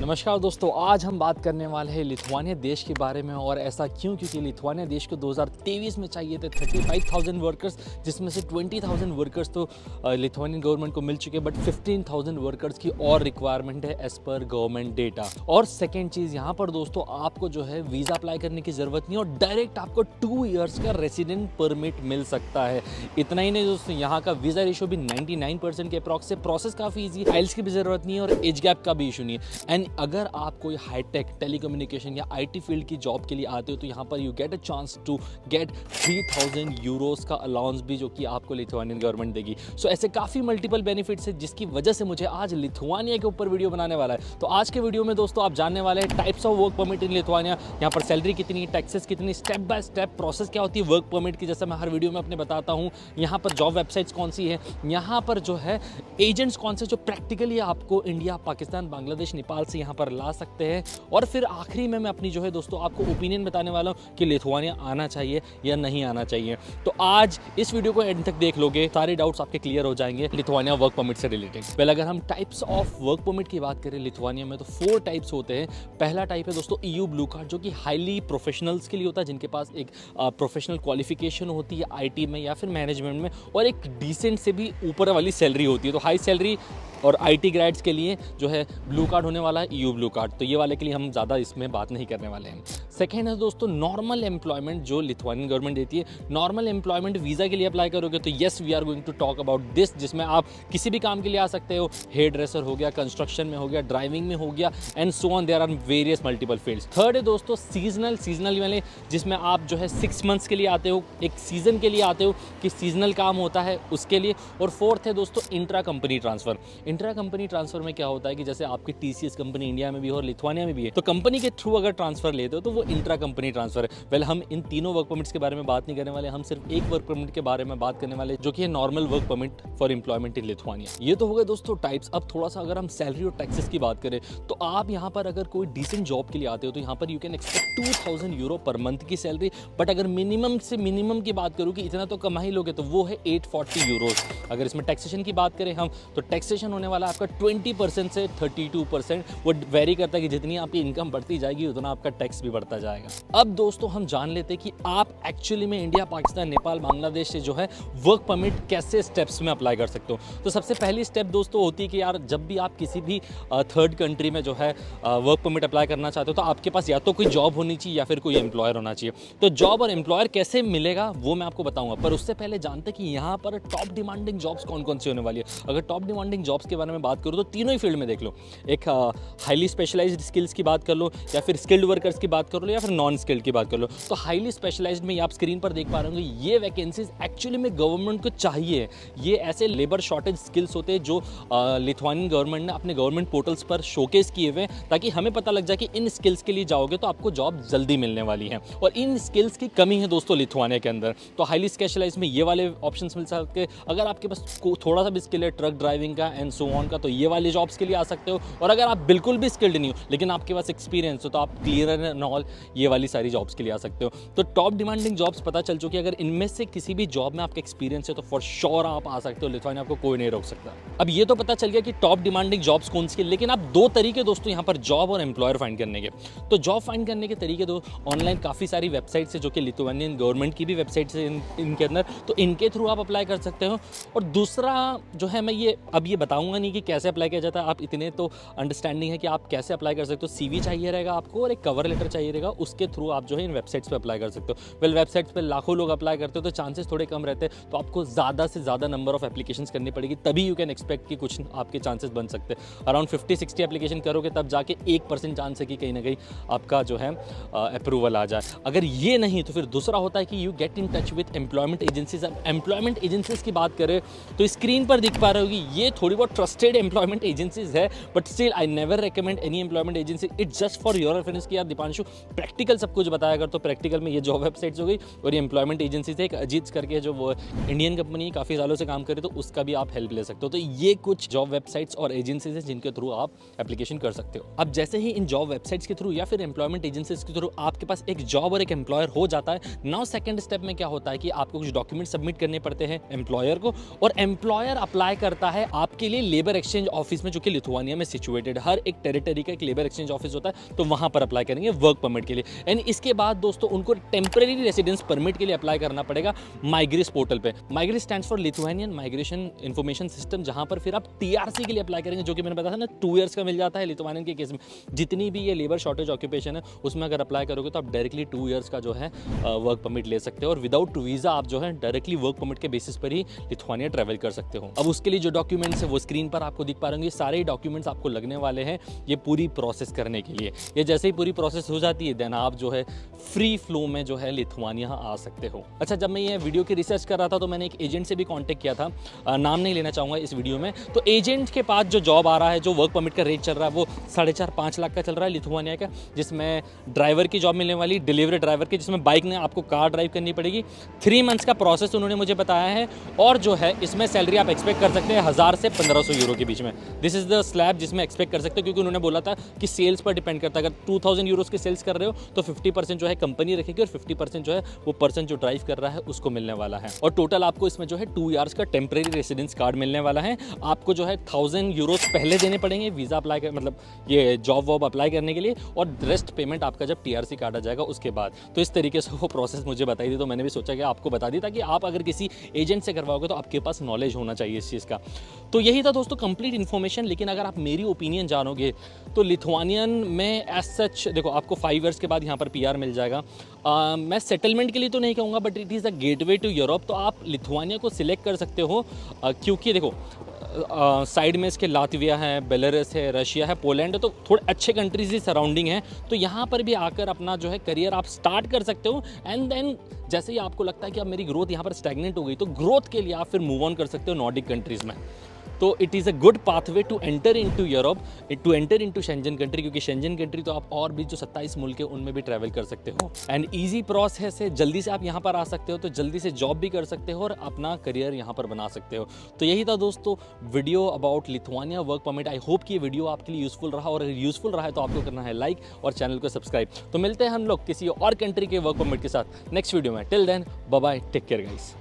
नमस्कार दोस्तों, आज हम बात करने वाले हैं लिथुआनिया देश के बारे में। और ऐसा क्यों? क्योंकि लिथुआनिया देश को 2023 में चाहिए थे 35,000 वर्कर्स, जिसमें से 20,000 वर्कर्स तो लिथुआनियन गवर्नमेंट को मिल चुके हैं, बट 15,000 वर्कर्स की और रिक्वायरमेंट है एज पर गवर्नमेंट डेटा। और सेकेंड चीज़, यहाँ पर दोस्तों आपको जो है वीज़ा अप्लाई करने की ज़रूरत नहीं और डायरेक्ट आपको 2 ईयर्स का रेसिडेंट परमिट मिल सकता है। इतना ही नहीं दोस्तों, यहाँ का वीज़ा रेशो भी 99% के अप्रॉक्स से, प्रोसेस काफ़ी ईजी, फाइल्स की भी ज़रूरत नहीं है और एज गैप का भी इशू नहीं है। एंड अगर आप कोई हाईटेक टेलीकम्युनिकेशन या आईटी फील्ड की जॉब के लिए आते हो तो यहाँ पर you get a chance to get 3,000 euros का अलाउंस भी, जो कि आपको लिथुआनियन गवर्नमेंट देगी। सो ऐसे काफ़ी मल्टीपल बेनिफिट्स है, जिसकी वजह से मुझे आज लिथुआनिया के ऊपर वीडियो बनाने वाला है। तो आज के वीडियो में दोस्तों आप जानने वाले हैं types of work permit in Lithuania, यहाँ पर सैलरी कितनी, टैक्सेस कितनी, स्टेप बाय स्टेप प्रोसेस क्या होती है वर्क परमिट की, जैसा मैं हर वीडियो में अपने बताता हूँ। यहाँ पर जॉब वेबसाइट्स कौन सी है, यहाँ पर जो है एजेंट्स कौन से जो प्रैक्टिकली आपको इंडिया, पाकिस्तान, बांग्लादेश, नेपाल से यहाँ पर ला सकते हैं। और फिर आखिरी में मैं अपनी जो है दोस्तों आपको ओपिनियन बताने वाला हूँ कि लिथुआनिया आना चाहिए या नहीं आना चाहिए। तो आज इस वीडियो को एंड तक देख लोगे, सारे डाउट्स आपके क्लियर हो जाएंगे लिथुआनिया वर्क परमिट से रिलेटेड। पहले अगर हम टाइप्स ऑफ वर्क परमिट की बात करें लिथुआनिया में, तो 4 टाइप्स होते हैं। पहला टाइप है दोस्तों EU ब्लू कार्ड, जो कि हाईली प्रोफेशनल्स के लिए होता है, जिनके पास एक प्रोफेशनल क्वालिफिकेशन होती है IT में या फिर मैनेजमेंट में, और एक डिसेंट से भी ऊपर वाली सैलरी होती है। तो हाई सैलरी और IT ग्रेड्स के लिए जो है ब्लू कार्ड होने वाला है EU ब्लू कार्ड। तो ये वाले के लिए हम ज़्यादा इसमें बात नहीं करने वाले हैं। सेकेंड है दोस्तों नॉर्मल एम्प्लॉयमेंट, जो लिथुआनियन गवर्नमेंट देती है। नॉर्मल एम्प्लॉयमेंट वीज़ा के लिए अप्लाई करोगे तो yes we are going to talk about this, जिसमें आप किसी भी काम के लिए आ सकते हो। हेयर ड्रेसर हो गया, कंस्ट्रक्शन में हो गया, ड्राइविंग में हो गया, and so on, there are various multiple fields. Third है दोस्तों सीजनल वाले, जिसमें आप जो है 6 मंथ्स के लिए आते हो, एक सीजन के लिए आते हो कि सीजनल काम होता है उसके लिए। और फोर्थ है दोस्तों intra company transfer. Intra company transfer में क्या होता है कि जैसे आपकी TCS कंपनी इंडिया में भी हो और लिथुआनिया में भी है, तो कंपनी के थ्रू अगर ट्रांसफर लेते हो तो वो इंट्रा कंपनी ट्रांसफर है। वेल, हम इन तीनों वर्क परमिट्स के बारे में बात नहीं करने वाले, हम सिर्फ एक वर्क परमिट के बारे में बात करने वाले, जो कि है normal work permit for employment in Lithuania. ये तो हो गए दोस्तों टाइप्स। अब थोड़ा सा अगर हम सैलरी और टैक्सेस की बात करें, तो आप यहाँ पर अगर कोई डिसेंट जॉब के लिए आते हो तो यहाँ पर you can expect 2,000 euro per month की सैलरी। बट अगर मिनिमम से मिनिमम की बात करूँ कि इतना तो कमा ही लोगे, तो वो है 840 यूरोज। अगर इसमें टैक्सेशन की बात करें हम, तो टैक्सेशन होने वाला आपका 20% से 32%। वो वेरी करता है कि जितनी आपकी इनकम बढ़ती जाएगी उतना आपका टैक्स भी बढ़ता जाएगा। अब दोस्तों हम जान लेते हैं कि आप एक्चुअली में इंडिया, पाकिस्तान, नेपाल, बांग्लादेश से जो है वर्क परमिट कैसे स्टेप्स में अप्लाई कर सकते हो। तो सबसे पहली स्टेप दोस्तों होती है कि यार जब भी आप किसी भी थर्ड कंट्री में जो है वर्क परमिट अप्लाई करना चाहते हो, तो आपके पास या तो कोई जॉब होनी चाहिए या फिर कोई एम्प्लॉयर होना चाहिए। तो जॉब और एम्प्लॉयर कैसे मिलेगा वो मैं आपको बताऊंगा, पर उससे पहले जानते हैं कि यहाँ पर टॉप डिमांडिंग जॉब्स कौन कौन सी होने वाली है। अगर टॉप डिमांडिंग जॉब्स के बारे में बात करूँ तो तीनों ही फील्ड में देख लो। एक हाईली स्पेशलाइज्ड स्किल्स की बात कर लो, या फिर स्किल्ड वर्कर्स की बात कर लो, या फिर नॉन स्किल्ड की बात कर लो। तो हाईली स्पेशलाइज्ड में आप स्क्रीन पर देख पा रहे होंगे, ये वैकेंसीज एक्चुअली में गवर्नमेंट को चाहिए। ये ऐसे लेबर शॉर्टेज स्किल्स होते हैं जो लिथुआनियन गवर्नमेंट ने अपने गवर्नमेंट पोर्टल्स पर शोकेस किए हुए हैं, ताकि हमें पता लग जाए कि इन स्किल्स के लिए जाओगे तो आपको जॉब जल्दी मिलने वाली है। और इन स्किल्स की कमी है दोस्तों लिथुआनिया के अंदर। तो हाईली स्पेशलाइज्ड में ये वाले ऑप्शंस मिल सकते हैं। अगर आपके पास थोड़ा सा भी स्किल है ट्रक ड्राइविंग का एंड सो ऑन का, तो ये वाले जॉब्स के लिए आ सकते हो। और अगर आप बिल्कुल भी स्किल्ड नहीं हो लेकिन आपके पास एक्सपीरियंस हो, तो आप क्लियर एंड ऑल ये वाली सारी जॉब्स के लिए आ सकते हो। तो टॉप डिमांडिंग जॉब्स पता चल चुकी है। अगर इनमें से किसी भी जॉब में आपका एक्सपीरियंस है तो फॉर श्योर आप आ सकते हो, लिथुआनिया आपको कोई नहीं रोक सकता। अब ये तो पता चल गया कि टॉप डिमांडिंग जॉब्स कौन सी है, लेकिन आप 2 तरीके दोस्तों यहाँ पर जॉब और एम्प्लॉयर फाइंड करने के। तो जॉब फाइंड करने के तरीके दो ऑनलाइन काफ़ी सारी वेबसाइट्स है, जो कि लिथुआनियन गवर्नमेंट की भी वेबसाइट्स है इनके अंदर, तो इनके थ्रू आप अप्लाई कर सकते हो। और दूसरा जो है, मैं ये अब ये बताऊंगा नहीं कि कैसे अप्लाई किया जाता है, आप इतने तो अंडरस्टैंडिंग है कि आप कैसे अप्लाई कर सकते हो। CV चाहिए रहेगा आपको और एक कवर लेटर चाहिए रहेगा, उसके थ्रू आप जो है इन वेबसाइट्स पे अप्लाई कर सकते हो। वेल, वेबसाइट्स पे लाखों लोग अप्लाई करते हो तो चांसेस थोड़े कम रहते हैं, तो आपको ज़्यादा से ज़्यादा नंबर ऑफ एप्लीकेशंस करनी पड़ेगी, तभी यू कैन एक्सपेक्ट कि कुछ आपके चांसेस बन सकते हैं। अराउंड 50-60 एप्लीकेशन करोगे तब जाके 1% चांस है कि कहीं ना कहीं आपका जो है अप्रूवल आ जाए। अगर ये नहीं तो फिर दूसरा होता है कि you get in touch with employment agencies. Employment agencies की बात करें तो स्क्रीन पर दिख पा रहे होगी, ये थोड़ी बहुत ट्रस्टेड एम्प्लॉयमेंट एजेंसीज है, but still I never recommend any employment agency. It's just for your reference कि यार दीपांशु प्रैक्टिकल सब कुछ बताया अगर, तो प्रैक्टिकल में ये जॉब वेबसाइट्स हो गई, और ये एम्प्लॉयमेंट एजेंसी से एक अजीत करके जो वो इंडियन कंपनी काफ़ी सालों से काम करे, तो उसका भी आप हेल्प ले सकते हो। तो ये कुछ जॉब वेबसाइट्स और एजेंसीज हैं जिनके थ्रू आप एप्लीकेशन कर सकते हो। अब जैसे ही इन जॉब वेबसाइट्स के थ्रू या फिर एम्प्लॉयमेंट एजेंसीज के थ्रू आपके पास एक जॉब और एक एम्प्लॉयर हो जाता है, नाउ सेकंड स्टेप में क्या होता है कि आपको कुछ डॉक्यूमेंट सबमिट करने पड़ते हैं एम्प्लॉयर को, और एम्प्लॉयर अप्लाई करता है आपके लिए लेबर एक्सचेंज ऑफिस में, जो कि लिथुआनिया में सिचुएटेड। हर एक टेरिटरी का एक लेबर एक्सचेंज ऑफिस होता है, तो वहां पर अप्लाई करेंगे वर्क परमिट के लिए। एंड इसके बाद दोस्तों उनको टेम्परेरी रेसिडेंस परमिट के लिए अप्लाई करना पड़ेगा माइग्रेस पोर्टल पे। Migris stands for Lithuanian migration information system, जहां पर फिर आप टीआरसी के लिए अप्लाई करेंगे, जो कि मैंने बताया था ना 2 ईयर्स का मिल जाता है लिथुआनियन के केस में। जितनी भी ये लेबर शॉर्टेज ऑक्यूपेशन है उसमें अगर अप्लाई करोगे तो आप डायरेक्टली 2 ईयर्स का जो है वर्क परमिट ले सकते हो, और विदाउट वीज़ा आप जो है डायरेक्टली वर्क परमिट के बेसिस पर ही लिथुआनिया ट्रैवल कर सकते हो। अब उसके लिए जो डॉक्यूमेंट्स है वो स्क्रीन पर आपको दिख पा रहे होंगे, सारे ही डॉक्यूमेंट्स आपको लगने वाले हैं ये पूरी प्रोसेस करने के लिए। ये जैसे ही पूरी प्रोसेस हो जाती है देन आप जो है फ्री फ्लो में जो है लिथुआनिया आ सकते हो। अच्छा, जब मैं ये वीडियो की रिसर्च कर रहा था तो मैंने एक एजेंट से भी कांटेक्ट किया था, नाम नहीं लेना चाहूँगा इस वीडियो में। तो एजेंट के पास जो जॉब आ रहा है, जो वर्क परमिट का रेट चल रहा है वो 4.5-5 लाख का चल रहा है लिथुआनिया का, जिसमें ड्राइवर की जॉब मिलने वाली, डिलीवरी ड्राइवर की, जिसमें बाइक ने आपको कार ड्राइव करनी पड़ेगी। 3 मंथ्स का प्रोसेस उन्होंने मुझे बताया है, और जो है इसमें सैलरी आप एक्सपेक्ट कर सकते हैं 1000 से 1500 यूरो के बीच में। दिस इज द स्लैब जिसमें एक्सपेक्ट कर सकते हो, क्योंकि उन्होंने बोला था कि सेल्स पर डिपेंड करता है। अगर 2000 यूरोस के सेल्स कर रहे हो तो 50% जो है कंपनी रखेगी, और 50% जो है वो पर्सन जो ड्राइव कर रहा है उसको मिलने वाला है। और टोटल आपको इसमें जो है 2 ईयर्स का टेम्परेरी रेसिडेंस कार्ड मिलने वाला है। आपको जो है 1000 यूरोस पहले देने पड़ेंगे वीज़ा अप्लाई कर, मतलब ये जॉब वॉब अप्लाई करने के लिए, और रेस्ट पेमेंट आपका जब टीआरसी कार्ड आ जाएगा उसके बाद। तो इस तरीके से वो प्रोसेस मुझे बताई थी, तो मैंने भी सोचा कि आपको बता दी, ताकि आप अगर किसी एजेंट से करवाओगे तो आपके पास नॉलेज होना चाहिए इस चीज़ का। तो यही था दोस्तों कंप्लीट इन्फॉर्मेशन। लेकिन अगर आप मेरी ओपिनियन जानोगे तो लिथुआनियन में एज सच देखो, आपको 5 ईयर्स के बाद यहाँ पर पीआर मिल जाएगा। मैं सेटलमेंट के लिए तो नहीं कहूँगा, but it is the gateway to Europe. तो आप लिथुआनिया को सिलेक्ट कर सकते हो, क्योंकि देखो साइड में इसके लातविया है, बेलारूस है, रशिया है, पोलैंड है, तो थोड़े अच्छे कंट्रीज ही सराउंडिंग हैं। तो यहाँ पर भी आकर अपना जो है करियर आप स्टार्ट कर सकते हो। एंड देन जैसे ही आपको लगता है कि अब मेरी ग्रोथ यहाँ पर स्टैग्नेंट हो गई, तो ग्रोथ के लिए आप फिर मूव ऑन कर सकते हो नॉर्डिक कंट्रीज़ में। तो it is a good pathway to enter into Europe, to enter into Schengen country, क्योंकि शेंजन कंट्री तो आप और भी जो 27 मुल्क है उनमें भी ट्रैवल कर सकते हो। एंड ईजी प्रोसेस है, जल्दी से आप यहाँ पर आ सकते हो, तो जल्दी से जॉब भी कर सकते हो और अपना करियर यहाँ पर बना सकते हो। तो यही था दोस्तों video about Lithuania work permit. I hope कि ये वीडियो आपके लिए यूजफुल रहा, और अगर यूजफुल रहा है तो आपको करना है लाइक और चैनल को सब्सक्राइब। तो मिलते हैं हम लोग किसी और कंट्री के वर्क परमिट के साथ नेक्स्ट वीडियो में। Till then bye bye, take care guys.